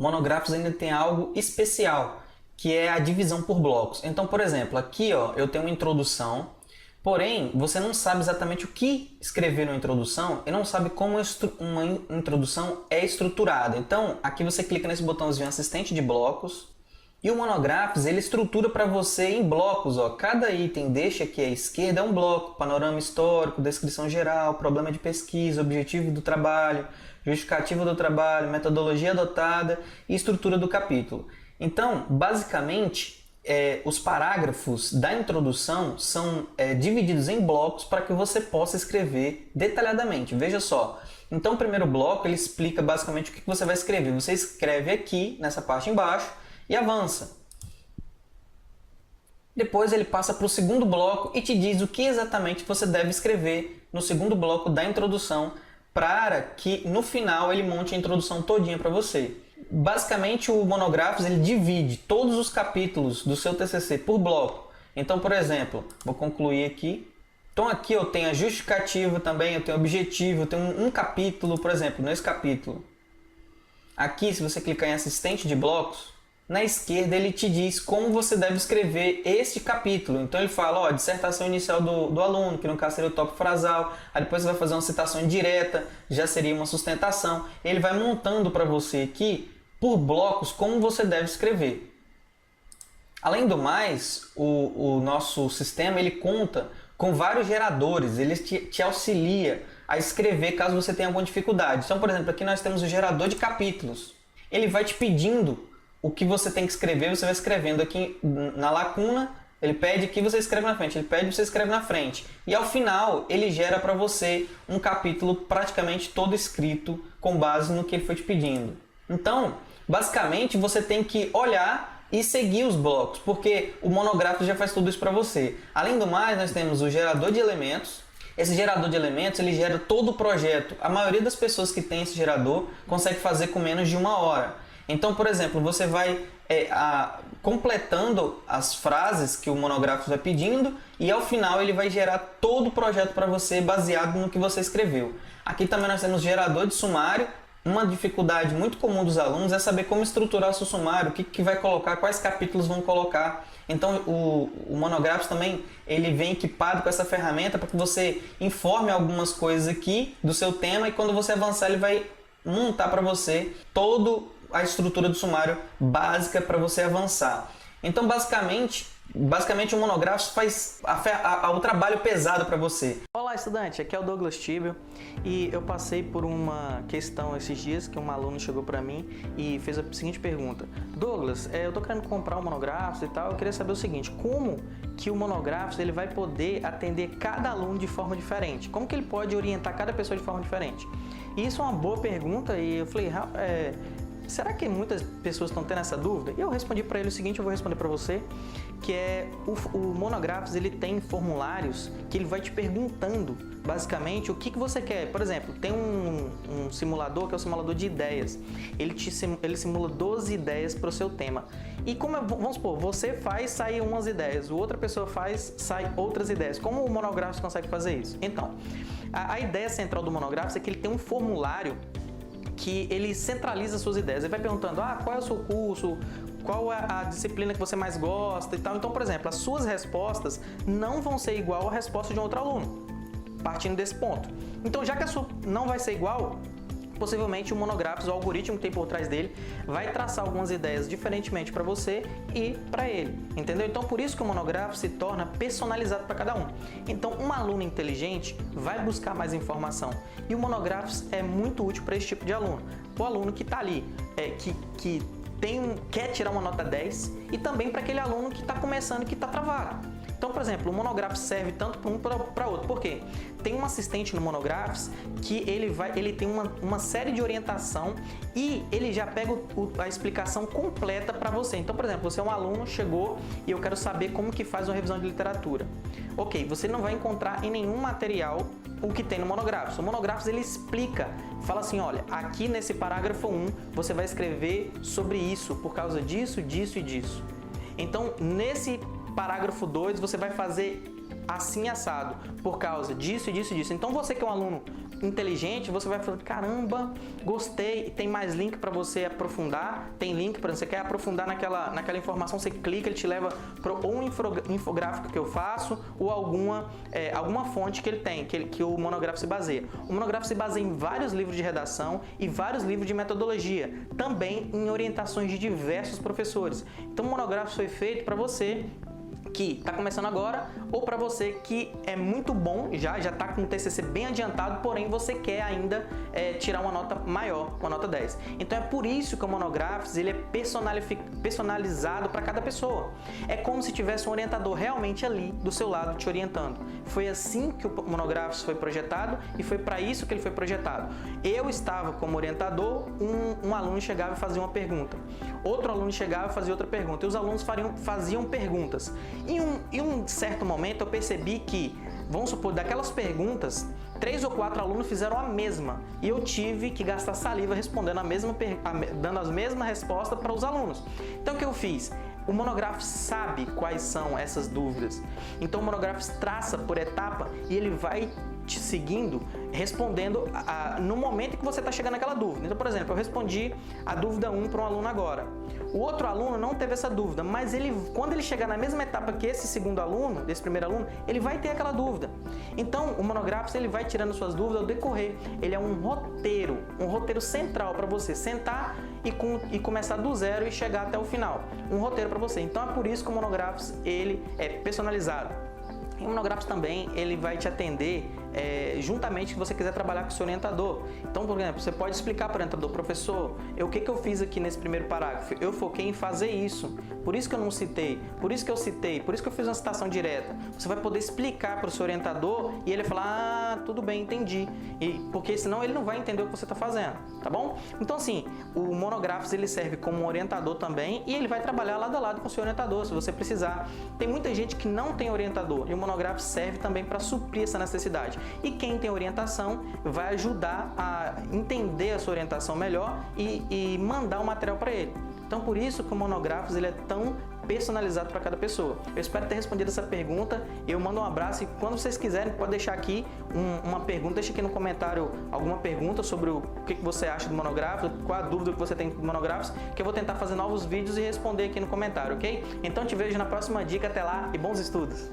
Monográficos ainda tem algo especial, que é a divisão por blocos. Então, por exemplo, aqui ó, eu tenho uma introdução, porém, você não sabe exatamente o que escrever na introdução e não sabe como uma introdução é estruturada. Então, aqui você clica nesse botãozinho assistente de blocos e o Monográficos ele estrutura para você em blocos. Ó. Cada item deste aqui à esquerda é um bloco: panorama histórico, descrição geral, problema de pesquisa, objetivo do trabalho, justificativa do trabalho, metodologia adotada e estrutura do capítulo. Então, basicamente, os parágrafos da introdução são divididos em blocos para que você possa escrever detalhadamente. Veja só. Então, o primeiro bloco ele explica basicamente o que você vai escrever. Você escreve aqui, nessa parte embaixo, e avança. Depois ele passa para o segundo bloco e te diz o que exatamente você deve escrever no segundo bloco da introdução, para que no final ele monte a introdução todinha para você. Basicamente o Monográficos ele divide todos os capítulos do seu TCC por bloco. Então, por exemplo, vou concluir aqui. Então aqui eu tenho a justificativa também, eu tenho o objetivo, eu tenho um capítulo, por exemplo, nesse capítulo. Aqui, se você clicar em assistente de blocos, na esquerda ele te diz como você deve escrever este capítulo. Então ele fala, ó, dissertação inicial do aluno, que no caso seria o tópico frasal. Aí depois você vai fazer uma citação indireta, já seria uma sustentação. Ele vai montando para você aqui, por blocos, como você deve escrever. Além do mais, o nosso sistema ele conta com vários geradores. Ele te auxilia a escrever caso você tenha alguma dificuldade. Então, por exemplo, aqui nós temos o gerador de capítulos. Ele vai te pedindo o que você tem que escrever, você vai escrevendo aqui na lacuna, ele pede que você escreve na frente, ele pede você escreve na frente. E ao final, ele gera para você um capítulo praticamente todo escrito com base no que ele foi te pedindo. Então, basicamente, você tem que olhar e seguir os blocos, porque o Monográfico já faz tudo isso para você. Além do mais, nós temos o gerador de elementos. Esse gerador de elementos, ele gera todo o projeto. A maioria das pessoas que tem esse gerador consegue fazer com menos de 1 hora. Então, por exemplo, você vai completando as frases que o Monográficos vai pedindo e ao final ele vai gerar todo o projeto para você baseado no que você escreveu. Aqui também nós temos gerador de sumário. Uma dificuldade muito comum dos alunos é saber como estruturar o seu sumário, o que vai colocar, quais capítulos vão colocar. Então o Monográficos também ele vem equipado com essa ferramenta para que você informe algumas coisas aqui do seu tema e quando você avançar ele vai montar para você toda a estrutura do sumário básica para você avançar. Então basicamente o Monográficos faz o trabalho pesado para você. Olá estudante, aqui é o Douglas Tibio e eu passei por uma questão esses dias que um aluno chegou para mim e fez a seguinte pergunta: Douglas, eu tô querendo comprar um Monográficos e tal, eu queria saber o seguinte, como que o Monográficos ele vai poder atender cada aluno de forma diferente? Como que ele pode orientar cada pessoa de forma diferente? E isso é uma boa pergunta e eu falei, será que muitas pessoas estão tendo essa dúvida? E eu respondi para ele o seguinte, eu vou responder para você, que é o Monográficos ele tem formulários que ele vai te perguntando basicamente o que você quer. Por exemplo, tem um simulador que é o simulador de ideias. Ele simula 12 ideias para o seu tema. E vamos supor, você faz, sai umas ideias, outra pessoa faz, sai outras ideias. Como o Monográficos consegue fazer isso? Então, a ideia central do Monográficos é que ele tem um formulário que ele centraliza suas ideias. Ele vai perguntando, qual é o seu curso, qual é a disciplina que você mais gosta e tal. Então, por exemplo, as suas respostas não vão ser igual à resposta de um outro aluno, partindo desse ponto. Então, já que a sua não vai ser igual, possivelmente o Monográficos, o algoritmo que tem por trás dele, vai traçar algumas ideias diferentemente para você e para ele, entendeu? Então, por isso que o Monográficos se torna personalizado para cada um. Então, um aluno inteligente vai buscar mais informação e o Monográficos é muito útil para esse tipo de aluno. O aluno que está ali, que quer tirar uma nota 10 e também para aquele aluno que está começando e que está travado. Então, por exemplo, o Monográficos serve tanto para um para outro. Por quê? Tem um assistente no Monográficos que ele tem uma série de orientação e ele já pega a explicação completa para você. Então, por exemplo, você é um aluno, chegou e eu quero saber como que faz uma revisão de literatura. Ok, você não vai encontrar em nenhum material o que tem no Monográficos. O Monográficos ele explica, fala assim, olha, aqui nesse parágrafo 1 você vai escrever sobre isso, por causa disso, disso e disso. Então, nesse parágrafo 2 você vai fazer assim assado, por causa disso e disso e disso. Então você que é um aluno inteligente, você vai falar, caramba, gostei, tem mais link para você aprofundar, tem link para você quer aprofundar naquela informação, você clica, ele te leva para ou um infográfico que eu faço ou alguma fonte que ele tem, que o monográfico se baseia. O monográfico se baseia em vários livros de redação e vários livros de metodologia, também em orientações de diversos professores. Então o monográfico foi feito para você que está começando agora ou para você que é muito bom, já está com o TCC bem adiantado, porém você quer ainda tirar uma nota maior, uma nota 10. Então é por isso que o Monográficos ele é personalizado para cada pessoa. É como se tivesse um orientador realmente ali do seu lado te orientando. Foi assim que o Monográficos foi projetado e foi para isso que ele foi projetado. Eu estava como orientador, um aluno chegava e fazia uma pergunta, outro aluno chegava e fazia outra pergunta, e os alunos faziam perguntas. Em um certo momento eu percebi que, vamos supor, daquelas perguntas, 3 ou 4 alunos fizeram a mesma e eu tive que gastar saliva respondendo dando as mesmas respostas para os alunos. Então o que eu fiz? O Monográficos sabe quais são essas dúvidas. Então o Monográficos traça por etapa e ele vai te seguindo, respondendo no momento que você está chegando naquela dúvida. Então, por exemplo, eu respondi a dúvida 1 para um aluno agora. O outro aluno não teve essa dúvida, mas quando ele chegar na mesma etapa que esse segundo aluno, desse primeiro aluno, ele vai ter aquela dúvida. Então, o Monográficos ele vai tirando suas dúvidas ao decorrer. Ele é um roteiro central para você sentar e começar do zero e chegar até o final. Um roteiro para você. Então, é por isso que o Monográficos ele é personalizado. E o Monográficos também ele vai te atender juntamente se você quiser trabalhar com o seu orientador. Então, por exemplo, você pode explicar para o orientador, professor, o que eu fiz aqui nesse primeiro parágrafo? Eu foquei em fazer isso, por isso que eu não citei, por isso que eu citei, por isso que eu fiz uma citação direta. Você vai poder explicar para o seu orientador e ele vai falar, tudo bem, entendi. Porque senão ele não vai entender o que você está fazendo, tá bom? Então, assim, o Monográficos ele serve como um orientador também e ele vai trabalhar lado a lado com o seu orientador, se você precisar. Tem muita gente que não tem orientador e o Monográficos serve também para suprir essa necessidade. E quem tem orientação vai ajudar a entender a sua orientação melhor e mandar o material para ele. Então, por isso que o Monográficos ele é tão personalizado para cada pessoa. Eu espero ter respondido essa pergunta. Eu mando um abraço e quando vocês quiserem, pode deixar aqui uma pergunta, deixa aqui no comentário alguma pergunta sobre o que você acha do Monográfico, qual a dúvida que você tem do Monográficos, que eu vou tentar fazer novos vídeos e responder aqui no comentário, ok? Então, te vejo na próxima dica. Até lá e bons estudos!